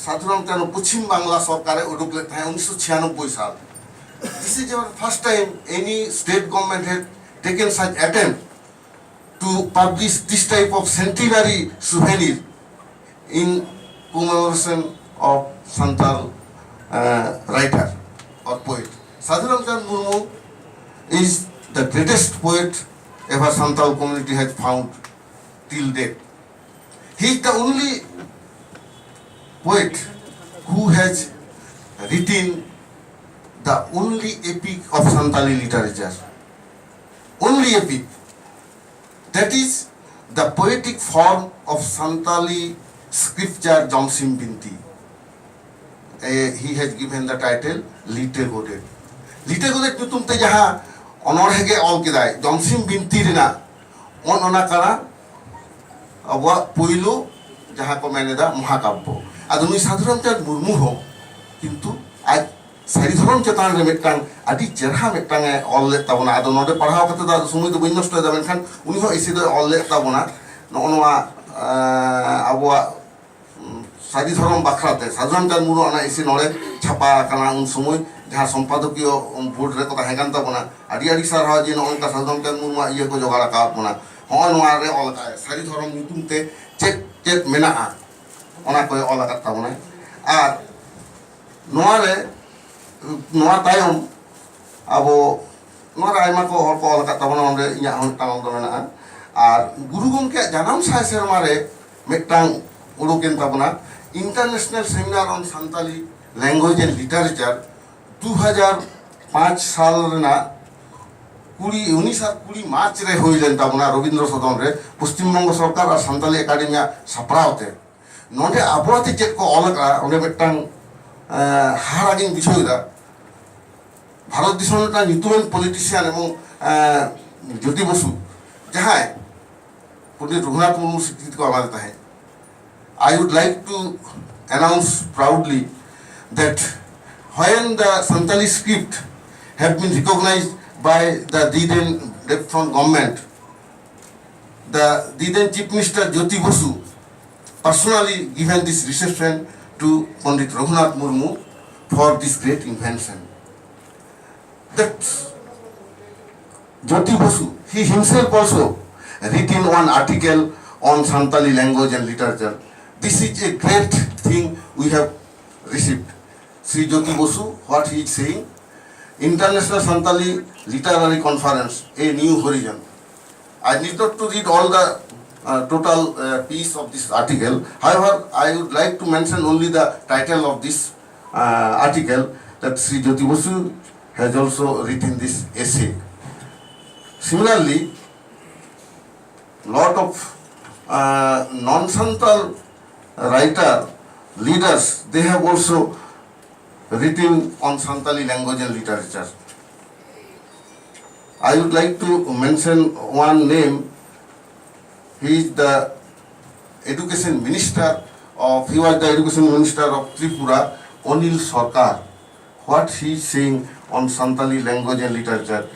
সাধারণত পশ্চিম বাংলা সরকারে উদ্যোগ লেন তাহেঁ 1996 সাল। This is our first time any state government had taken such attempt to publish this type of centenary souvenir in commemoration of Santal writer or poet. Sadhuram Chand Murmu is the greatest poet ever Santal community has found till date. He is the only poet who has written the only epic of Santali literature. Only epic. That is the poetic form of Santali scripture Jomsim Binti. He has given the title Lite Godet. Lite Godet nyutum te jaha onorhe ge ol kedai Jomsim Binti rena ona kara abwa poilo jaha ko meneda mahakabbo. Ado nui Sadhuram Chand Murmu ho kintu aj sari dhoron chetan re mettang adi cherha mettang e ol le tabona. Ado node parhaw kate da somoy do binnosto hoye jabe khan uni ho ese do ol le tabona noa abwa sari dhoron bakrate Sadhuram Chand Murmu ona ese node chapa kana un somoy jaha সম্পাদকীয় board রে কথা হেগান tabona adi sarha je no onka Sadhuram Chand Murmu iye ko jogara ka bona hoy noa re ol ka sari dhoron nyutum te chet mena a ona ko ol ka tabona ar noa re noa tayom abo noa re aima ko hor ko ol ka tabona onde inya hon tang do mena ar guru gomke janam sai serma re mettang uruken tabona International Seminar on Santali Language and Literature 2005 সাল না 19 আর 20 March রে হইলেন তাবনা রবীন্দ্র সদন রে পশ্চিমবঙ্গ সরকার আর Santali academia সাপড়াওতে নডে আবহাওয়াতে check কো Alka one মেটাং হারাগিং বিষয়রা Bharat দিশনটা নিতুমেন politician এবং জ্যোতি বসু যাহাই পণ্ডিত রঘুনাথ মুর্মু স্বীকৃতি কো আমাদের তাহে I would like to announce proudly that when the Santali script have been recognized by the then front government, the then Chief Minister Jyoti Basu personally given this reception to Pandit Raghunath Murmu for this great invention. That Jyoti Basu, he himself also written one article on Santali language and literature. This is a great thing we have received. Sri Jyoti Basu, what he is saying, International Santali Literary Conference, a new horizon. I need not to read all the total piece of this article. However, I would like to mention only the title of this article, that Sri Jyoti Basu has also written this essay. Similarly, lot of non-Santal writer leaders, they have also written on Santali language and literature. I would like to mention one name. He is the education minister he was the education minister of Tripura, Anil Sarkar. What he is saying on Santali language and literature.